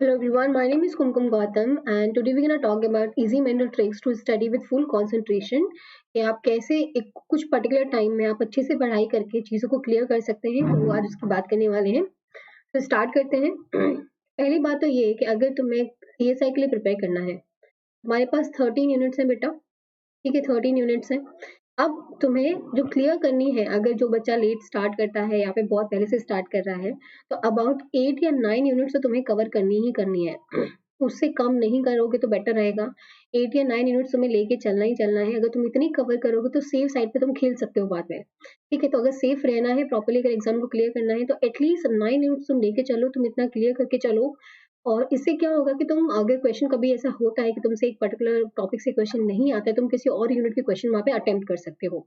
Hello everyone, my name is Kumkum Gautam and today we're going to talk about easy mental tricks to study with full concentration कि आप कैसे एक कुछ particular time में आप अच्छे से पढ़ाई करके चीज़ों को क्लियर कर सकते हैं। तो आज उसकी बात करने वाले हैं। तो स्टार्ट करते हैं। पहली बात तो ये है कि अगर तुम्हें सीएसआई के लिए प्रिपेयर करना है, हमारे पास 13 यूनिट्स हैं बेटा। ठीक है, 13 यूनिट्स हैं। अब तुम्हें जो क्लियर करनी है, अगर जो बच्चा लेट स्टार्ट करता है या फिर बहुत पहले से स्टार्ट कर रहा है, तो अबाउट 8 या 9 यूनिट्स तो तुम्हें कवर करनी ही करनी है। उससे कम नहीं करोगे तो बेटर रहेगा। 8 या 9 यूनिट्स तुम्हें लेके चलना ही चलना है। अगर तुम इतनी कवर करोगे तो सेफ साइड पे तुम खेल सकते हो बाद में। ठीक है, तो अगर सेफ रहना है, प्रॉपर्ली अगर एग्जाम को क्लियर करना है, तो एटलीस्ट 9 यूनिट्स तुम लेके चलो, तुम इतना क्लियर करके चलो। और इससे क्या होगा कि तुम अगर क्वेश्चन कभी ऐसा होता है कि तुमसे एक पर्टिकुलर टॉपिक से क्वेश्चन नहीं आता है, तुम किसी और यूनिट के क्वेश्चन वहाँ पे अटेम्प्ट कर सकते हो।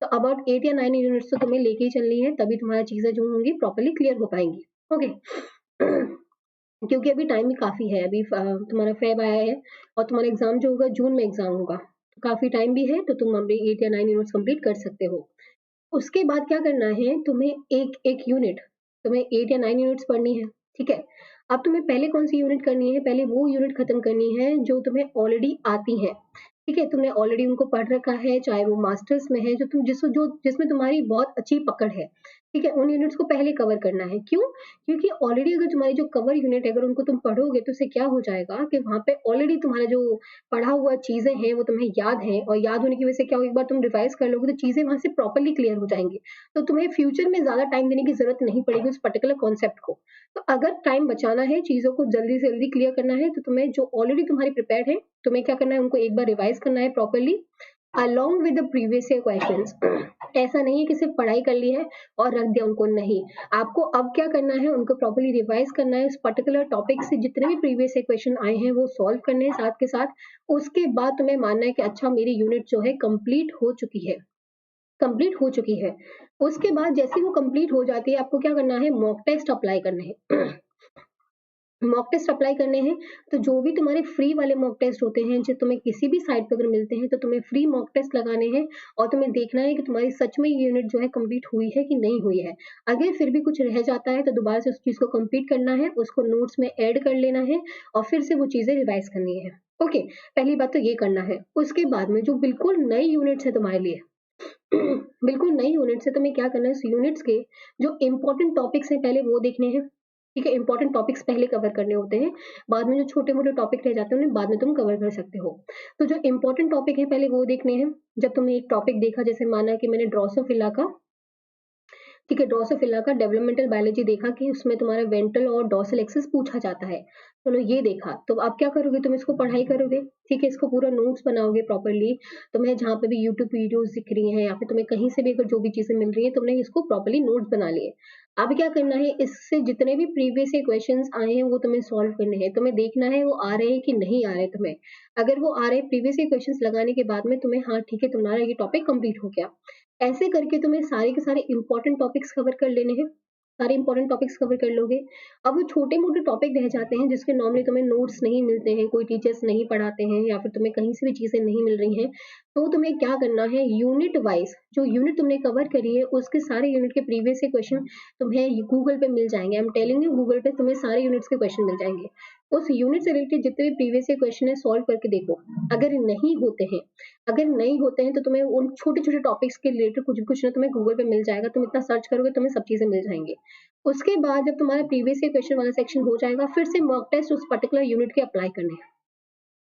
तो अबाउट 8 या 9 यूनिट्स तो तुम्हें लेके ही चलनी है, तभी तुम्हारी चीजें जो होंगी प्रॉपर्ली क्लियर हो पाएंगी। ओके। क्योंकि अभी टाइम भी काफी है। अभी तुम्हारा फेब आया है और तुम्हारा एग्जाम जो होगा जून में एग्जाम होगा, तो काफी टाइम भी है, तो तुम अभी 8 या 9 यूनिट्स कंप्लीट कर सकते हो। उसके बाद क्या करना है, तुम्हें एक एक यूनिट, तुम्हें 8 या 9 यूनिट्स पढ़नी है। ठीक है, अब तुम्हें पहले कौन सी यूनिट करनी है, पहले वो यूनिट खत्म करनी है जो तुम्हें ऑलरेडी आती है। ठीक है, तुमने ऑलरेडी उनको पढ़ रखा है, चाहे वो मास्टर्स में है, जो तुम जिसमें तुम्हारी बहुत अच्छी पकड़ है। ठीक है, उन यूनिट्स को पहले कवर करना है। क्यों? क्योंकि ऑलरेडी अगर तुम्हारी जो कवर यूनिट है, अगर उनको तुम पढ़ोगे तो उससे क्या हो जाएगा कि वहां पे ऑलरेडी तुम्हारा जो पढ़ा हुआ चीजें हैं वो तुम्हें याद है, और याद होने की वजह से क्या होगा, एक बार तुम रिवाइज कर लोगे तो चीजें वहां से प्रॉपर्ली क्लियर हो जाएंगी। तो तुम्हें फ्यूचर में ज्यादा टाइम देने की जरूरत नहीं पड़ेगी उस पर्टिकुलर कॉन्सेप्ट को। तो अगर टाइम बचाना है, चीजों को जल्दी से जल्दी क्लियर करना है, तो तुम्हें जो ऑलरेडी तुम्हारी प्रिपेयर्ड है, तुम्हें क्या करना है, उनको एक बार रिवाइज करना है properly along with the previous year questions. ऐसा नहीं है कि सिर्फ पढ़ाई कर ली है और रख दिया उनको, नहीं। आपको अब क्या करना है, उनको प्रॉपर्ली रिवाइज करना है, उस पर्टिकुलर टॉपिक से जितने भी प्रीवियस ईयर क्वेश्चन आए हैं वो सॉल्व करने हैं साथ के साथ। उसके बाद तुम्हें मानना है कि अच्छा मेरी यूनिट जो है कंप्लीट हो चुकी है, कंप्लीट हो चुकी है। उसके बाद जैसे वो कंप्लीट हो जाती है, आपको क्या करना है, मॉक टेस्ट अप्लाई करने हैं। मॉक टेस्ट अप्लाई करने हैं, तो जो भी तुम्हारे फ्री वाले मॉक टेस्ट होते हैं, जो तुम्हें किसी भी साइट पर अगर मिलते हैं, तो तुम्हें फ्री मॉक टेस्ट लगाने हैं और तुम्हें देखना है कि तुम्हारी सच में यूनिट जो है कंप्लीट हुई है कि नहीं हुई है। अगर फिर भी कुछ रह जाता है तो दोबारा से उस चीज को कंप्लीट करना है, उसको नोट्स में ऐड कर लेना है और फिर से वो चीजें रिवाइज करनी है। ओके, पहली बात तो ये करना है। उसके बाद में जो बिल्कुल नई यूनिट्स है तुम्हारे लिए, बिल्कुल नई यूनिट्स है, तुम्हें क्या करना है, इस यूनिट्स के जो इंपॉर्टेंट टॉपिक्स हैं पहले वो देखने हैं। ठीक है, इंपॉर्टेंट टॉपिक्स पहले कवर करने होते हैं, बाद में जो छोटे मोटे टॉपिक रह जाते हैं उन्हें बाद में तुम कवर कर सकते हो। तो जो इंपॉर्टेंट टॉपिक है पहले वो देखने हैं। जब तुमने एक टॉपिक देखा, जैसे माना कि मैंने ड्रोसोफिला का, ठीक है, ड्रोसोफिला का डेवलपमेंटल बायोलॉजी देखा कि उसमें तुम्हारा वेंट्रल और डोर्सल एक्सिस पूछा जाता है। चलो ये देखा, तो अब क्या करोगे, तुम इसको पढ़ाई करोगे। ठीक है, इसको पूरा नोट्स बनाओगे प्रॉपर्ली। तुम्हें जहाँ पे भी यूट्यूब वीडियोस दिख रही हैं या फिर तुम्हें कहीं से भी अगर जो भी चीजें मिल रही है, तुमने इसको प्रॉपर्ली नोट्स बना लिए। अब क्या करना है, इससे जितने भी प्रीवियस क्वेश्चंस आए हैं वो तुम्हें सॉल्व करने हैं। तुम्हें देखना है वो आ रहे हैं कि नहीं आ रहे तुम्हें। अगर वो आ रहे हैं प्रीवियस क्वेश्चंस लगाने के बाद में, तुम्हें हाँ ठीक है, तुम्हारा ये टॉपिक कंप्लीट हो गया। ऐसे करके तुम्हें सारे के सारे इंपॉर्टेंट टॉपिक्स कवर कर लेने हैं। सारे इंपॉर्टेंट टॉपिक्स कवर कर लोगे। अब वो छोटे मोटे टॉपिक रह जाते हैं जिसके नॉर्मली तुम्हें नोट्स नहीं मिलते हैं, कोई टीचर्स नहीं पढ़ाते हैं या फिर तुम्हें कहीं से भी चीजें नहीं मिल रही हैं, तो तुम्हें क्या करना है, यूनिट वाइज जो यूनिट तुमने कवर करी है उसके सारे यूनिट के प्रीवियस से क्वेश्चन तुम्हें गूगल पे मिल जाएंगे। I am telling you, Google पे तुम्हें सारे यूनिट्स के क्वेश्चन मिल जाएंगे। उस यूनिट से रिलेटेड जितने भी प्रीवियस क्वेश्चन है सॉल्व करके देखो। अगर नहीं होते हैं, अगर नहीं होते हैं, तो तुम्हें उन छोटे छोटे टॉपिक्स के रिलेटेड कुछ कुछ ना तुम्हें गूगल पे मिल जाएगा। तुम इतना सर्च करोगे तुम्हें सब चीजें मिल जाएंगी। उसके बाद जब तुम्हारा प्रीवियस क्वेश्चन वाला सेक्शन हो जाएगा, फिर से मॉक टेस्ट उस पर्टिकुलर यूनिट के अप्लाई करने हैं,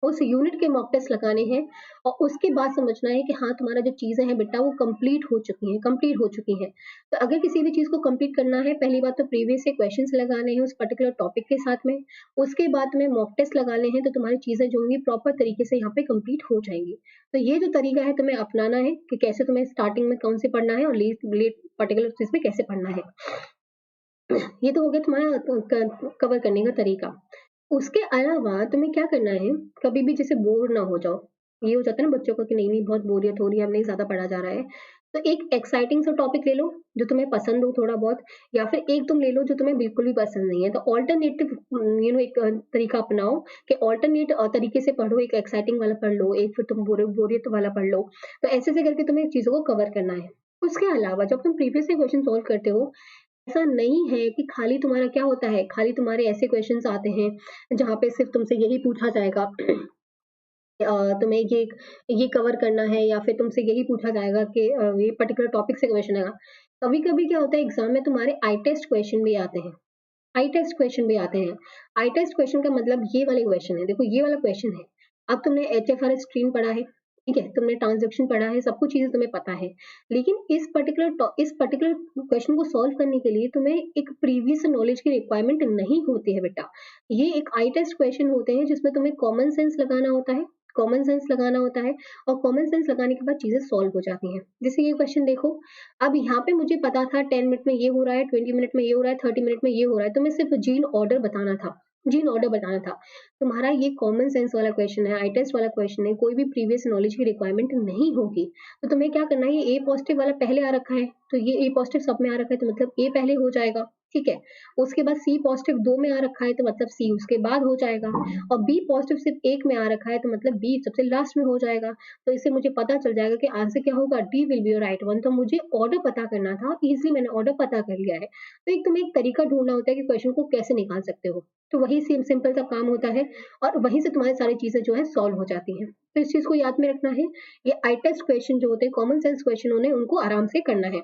उस यूनिट के मॉक टेस्ट लगाने हैं। और उसके बाद समझना है कि हाँ तुम्हारा जो चीजें हैं बेटा वो कंप्लीट हो चुकी हैं, कंप्लीट हो चुकी हैं। तो अगर किसी भी चीज को कंप्लीट करना है, पहली बात तो प्रीवियस से क्वेश्चंस लगाने हैं उस पर्टिकुलर टॉपिक के साथ में। उसके बाद में मॉक टेस्ट लगाने हैं, तो तुम्हारी चीजें जो होंगी प्रॉपर तरीके से यहाँ पे कंप्लीट हो जाएंगी। तो ये जो तरीका है तुम्हें अपनाना है कि कैसे तुम्हें स्टार्टिंग में कौन से पढ़ना है और लेट लेट पर्टिकुलर चीज में कैसे पढ़ना है। ये तो हो गया तुम्हारा कवर करने का तरीका। उसके अलावा तुम्हें क्या करना है, कभी भी जैसे बोर ना हो जाओ। ये हो जाता है ना बच्चों को कि नहीं नहीं बहुत बोरियत हो रही है, अब नहीं ज्यादा पढ़ा जा रहा है, तो एक एक्साइटिंग सा टॉपिक ले लो जो तुम्हें पसंद हो थोड़ा बहुत, या फिर एक तुम ले लो जो तुम्हें बिल्कुल भी पसंद नहीं है। तो ऑल्टरनेटिव एक तरीका अपनाओ कि ऑल्टरनेट तरीके से पढ़ो। एक एक्साइटिंग वाला पढ़ लो, एक फिर तुम बोरियत वाला पढ़ लो। तो ऐसे करके तुम्हें चीजों को कवर करना है। उसके अलावा जब तुम प्रीवियस क्वेश्चन सॉल्व करते हो, ऐसा नहीं है कि खाली तुम्हारा क्या होता है, खाली तुम्हारे ऐसे क्वेश्चंस आते हैं जहाँ पे सिर्फ तुमसे यही पूछा जाएगा तुम्हें ये कवर करना है या फिर तुमसे यही पूछा जाएगा कि ये पर्टिकुलर टॉपिक से क्वेश्चन आएगा। कभी-कभी क्या होता है एग्जाम में तुम्हारे आई टेस्ट क्वेश्चन भी आते हैं। आई टेस्ट क्वेश्चन भी आते हैं। आई टेस्ट क्वेश्चन का मतलब ये वाले क्वेश्चन है। देखो ये वाला क्वेश्चन है। अब तुमने एचएफआरएस स्ट्रीम पढ़ा है, ठीक है? तुमने ट्रांजैक्शन पढ़ा है, सब कुछ चीज़ें तुम्हें पता है। लेकिन इस पर्टिकुलर क्वेश्चन को सॉल्व करने के लिए तुम्हें एक प्रीवियस नॉलेज की रिक्वायरमेंट नहीं होती है बेटा। ये एक आई टेस्ट क्वेश्चन होते हैं जिसमें तुम्हें कॉमन सेंस लगाना होता है। कॉमन सेंस लगाना होता है और कॉमन सेंस लगाने के बाद चीज़ें सॉल्व हो जाती हैं। जैसे ये क्वेश्चन देखो, अब यहाँ पे मुझे पता था 10 मिनट में ये हो रहा है, 20 मिनट में ये हो रहा है, 30 मिनट में ये हो रहा है, तो मैं सिर्फ जीन ऑर्डर बताना था। जीन ऑर्डर बताना था। तुम्हारा ये कॉमन सेंस वाला क्वेश्चन है, आई टेस्ट वाला क्वेश्चन है, कोई भी प्रीवियस नॉलेज की रिक्वायरमेंट नहीं होगी। तो तुम्हें क्या करना है, ये ए पॉजिटिव वाला पहले आ रखा है, तो ये ए पॉजिटिव सब में आ रखा है, तो मतलब ए पहले हो जाएगा, ठीक है? उसके बाद सी पॉजिटिव 2 में आ रखा है, तो मतलब सी उसके बाद हो जाएगा और बी पॉजिटिव सिर्फ 1 में आ रखा है, तो मतलब बी सबसे लास्ट में हो जाएगा। तो इससे मुझे पता चल जाएगा कि आंसर क्या होगा, D will be your right one. तो मुझे ऑर्डर पता करना था, इज़िली मैंने ऑर्डर पता कर लिया है। तो एक तुम्हें एक तरीका ढूँढना होता है कि क्वेश्चन को कैसे निकाल सकते हो। तो वही सिंपल सा काम होता है और वहीं से तुम्हारी सारी चीज़ें जो है सॉल्व हो जाती हैं। तो इस चीज़ को याद में रखना है, ये आई टेस्ट क्वेश्चन जो होते हैं, कॉमन सेंस क्वेश्चन उन्हें उनको आराम से करना है।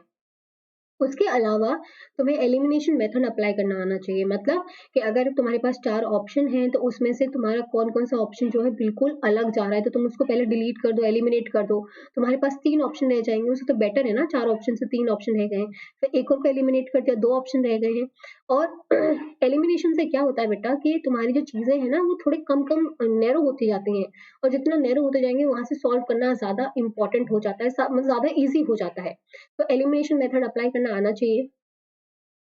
उसके अलावा तुम्हें एलिमिनेशन मेथड अप्लाई करना आना चाहिए। मतलब कि अगर तुम्हारे पास 4 ऑप्शन हैं, तो उसमें से तुम्हारा कौन-कौन सा ऑप्शन जो है बिल्कुल अलग जा रहा है, तो तुम उसको पहले डिलीट कर दो, एलिमिनेट कर दो। तुम्हारे पास 3 ऑप्शन रह जाएँगे, उससे तो बेटर है ना 4 ऑप्शन से 3 ऑप्शन रह गए हैं। फिर एक और को एलिमिनेट कर दिया, 2 ऑप्शन रह गए हैं। और एलिमिनेशन से क्या होता है बेटा कि तुम्हारी जो चीज़ें हैं ना, वो थोड़े कम-कम नैरो होती जाती हैं और जितना नैरो होते जाएँगे, वहाँ से सॉल्व करना ज़्यादा इम्पोर्टेंट हो जाता है, मतलब ज़्यादा ईज़ी हो जाता है। तो एलिमिनेशन मेथड अप्लाई करना आना चाहिए।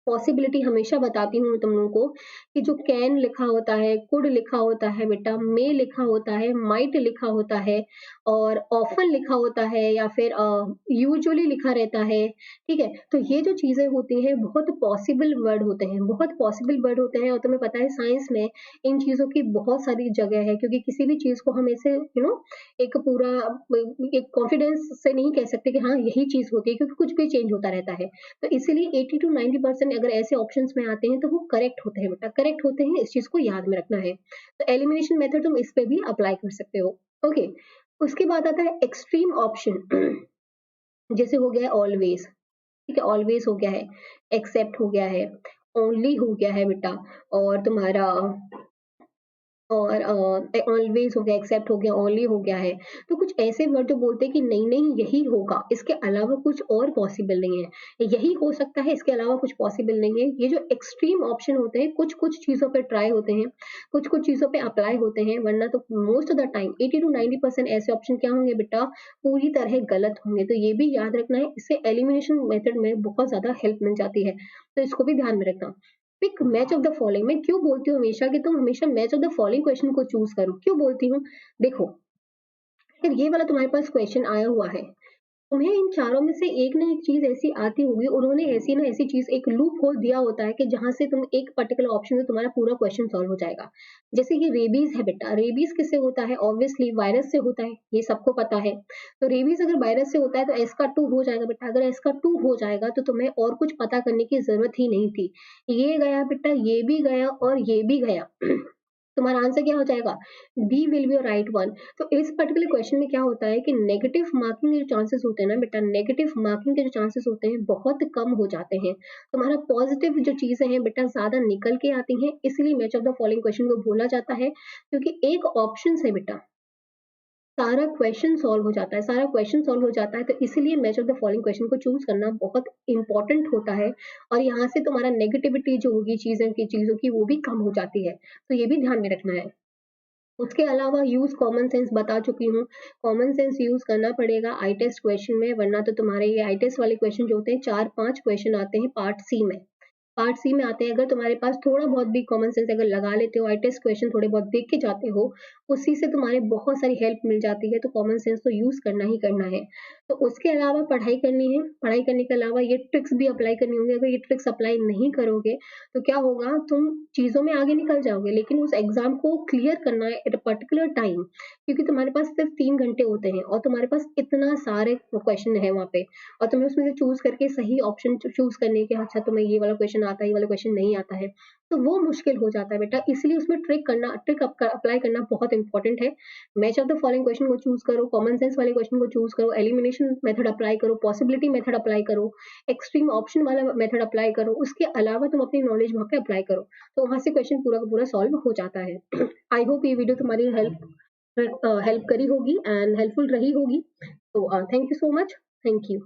पॉसिबिलिटी हमेशा बताती हूँ तुम लोगों को कि जो कैन लिखा होता है, कुड लिखा होता है बेटा, मे लिखा होता है, माइट लिखा होता है और ऑफ़न लिखा होता है या फिर यूजुअली लिखा रहता है, ठीक है? तो ये जो चीज़ें होती हैं बहुत पॉसिबल वर्ड होते हैं, बहुत पॉसिबल वर्ड होते हैं और तुम्हें पता है साइंस में इन चीज़ों की बहुत सारी जगह है क्योंकि किसी भी चीज़ को हम ऐसे एक पूरा एक कॉन्फिडेंस से नहीं कह सकते कि हाँ, यही चीज़ होती है क्योंकि कुछ भी चेंज होता रहता है। तो इसीलिए 80 टू 90% अगर ऐसे ऑप्शंस में आते हैं तो वो करेक्ट होते हैं बेटा, करेक्ट होते हैं, इस चीज़ को याद में रखना है। तो एलिमिनेशन मेथड तुम इस पे भी अप्लाई कर सकते हो। ओके, उसके बाद आता है एक्सट्रीम ऑप्शन जैसे हो गया है ऑलवेज़, ठीक है? ऑलवेज़ हो गया है, एक्सेप्ट हो गया है, ओनली हो गया है बेटा और तुम्हारा और ऑलवेज़ हो गया, एक्सेप्ट हो गया, ओनली हो गया है। तो कुछ ऐसे वर्ड जो बोलते हैं कि नहीं-नहीं यही होगा, इसके अलावा कुछ और पॉसिबल नहीं है। यही हो सकता है, इसके अलावा कुछ पॉसिबल नहीं है। ये जो एक्सट्रीम ऑप्शन होते हैं, कुछ-कुछ चीज़ों पे ट्राई होते हैं, कुछ-कुछ चीज़ों पे अप्लाई होते हैं, वरना तो most of the time 80 to 90% ऐसे ऑप्शन क्या होंगे बेटा, पूरी तरह गलत होंगे। तो ये भी याद रखना है, इससे एलिमिनेशन मेथड में बहुत ज़्यादा हेल्प मिल जाती है। तो इसको भी ध्यान में रखना। Pick match of the following मैं क्यों बोलती हूँ हमेशा कि तुम हमेशा match of the following question को चूज करो क्यों बोलती हूँ देखो अगर ये वाला तुम्हारे पास क्वेश्चन आया हुआ है तुम्हें इन चारों में से एक ना एक चीज ऐसी आती होगी उन्होंने ऐसी ना ऐसी चीज एक लूप होल दिया होता है कि जहां से तुम एक पर्टिकुलर ऑप्शन से तुम्हारा पूरा क्वेश्चन सॉल्व हो जाएगा जैसे कि रेबीज है बेटा रेबीज किससे होता है ऑब्वियसली वायरस से होता है ये सबको पता है तो रेबीज अगर वायरस से होता है तो एस का 2 हो जाएगा बेटा अगर एस का 2 हो जाएगा तो तुम्हें और कुछ पता करने की जरूरत ही नहीं थी ये गया बेटा ये भी गया और ये भी गया तुम्हारा आंसर क्या हो जाएगा D will be right one तो इस पर्टिकुलर क्वेश्चन में क्या होता है कि नेगेटिव मार्किंग के जो चांसेस होते हैं ना बेटा नेगेटिव मार्किंग के जो चांसेस होते हैं बहुत कम हो जाते हैं तुम्हारा पॉजिटिव जो चीजें हैं बेटा ज्यादा निकल के आती हैं इसलिए match of the following question को बोला जाता है क्योंकि एक ऑप्शन है बेटा सारा क्वेश्चन सॉल्व हो जाता है सारा क्वेश्चन सॉल्व हो जाता है तो इसीलिए match of the following question को चूज करना बहुत इंपॉर्टेंट होता है और यहाँ से तुम्हारा नेगेटिविटी जो होगी चीजों की वो भी कम हो जाती है तो ये भी ध्यान में रखना है उसके अलावा यूज कॉमन सेंस बता चुकी हूँ कॉमन सेंस यूज करना पड़ेगा आई टेस्ट क्वेश्चन में वरना तो तुम्हारे ये आई टेस्ट वाले क्वेश्चन जो होते हैं 4-5 क्वेश्चन आते हैं पार्ट सी में पार्ट सी में आते हैं, अगर तुम्हारे पास थोड़ा बहुत भी कॉमन सेंस अगर लगा लेते हो, आई टेस्ट क्वेश्चन थोड़े बहुत देख के जाते हो, उसी से तुम्हारे बहुत सारी हेल्प मिल जाती है, तो कॉमन सेंस तो यूज़ करना ही करना है। तो उसके अलावा पढ़ाई करनी है, पढ़ाई करने के अलावा ये ट्रिक्स भी अप्लाई करनी होंगी, अगर ये ट्रिक्स अप्लाई नहीं करोगे, तो क्या होगा तुम चीज़ों में आगे निकल जाओगे, लेकिन उस एग्ज़ाम को क्लियर करना है एट अ पर्टिकुलर टाइम, क्योंकि तुम्हारे पास सिर्फ 3 घंटे होते हैं और तुम्हारे पास इतना सारे क्वेश्चन है वहाँ पे, और तुम्हें उसमें से चूज़ करके सही ऑप्शन चूज़ करने के, अच्छा तुम्हें ये वाला क्वेश्चन आता है, ये वाला क्वेश्चन नहीं आता है, तो वो मुश्किल हो जाता है बेटा। इसलिए उसमें ट्रिक अप्लाई करना बहुत इंपॉर्टेंट है। Match of the following question को चूज़ करो, कॉमन सेंस वाले क्वेश्चन को चूज़ करो, एलिमिनेशन मेथड अप्लाई करो, पॉसिबिलिटी मेथड अप्लाई करो, एक्सट्रीम ऑप्शन वाला मेथड अप्लाई करो, उसके अलावा तुम अपनी नॉलेज वहाँ पे अप्लाई करो, तो वहाँ से क्वेश्चन पूरा का पूरा सॉल्व हो जाता है। आई होप ये वीडियो तुम्हारी हेल्प करी होगी एंड हेल्पफुल रही होगी। तो thank you so much. Thank you.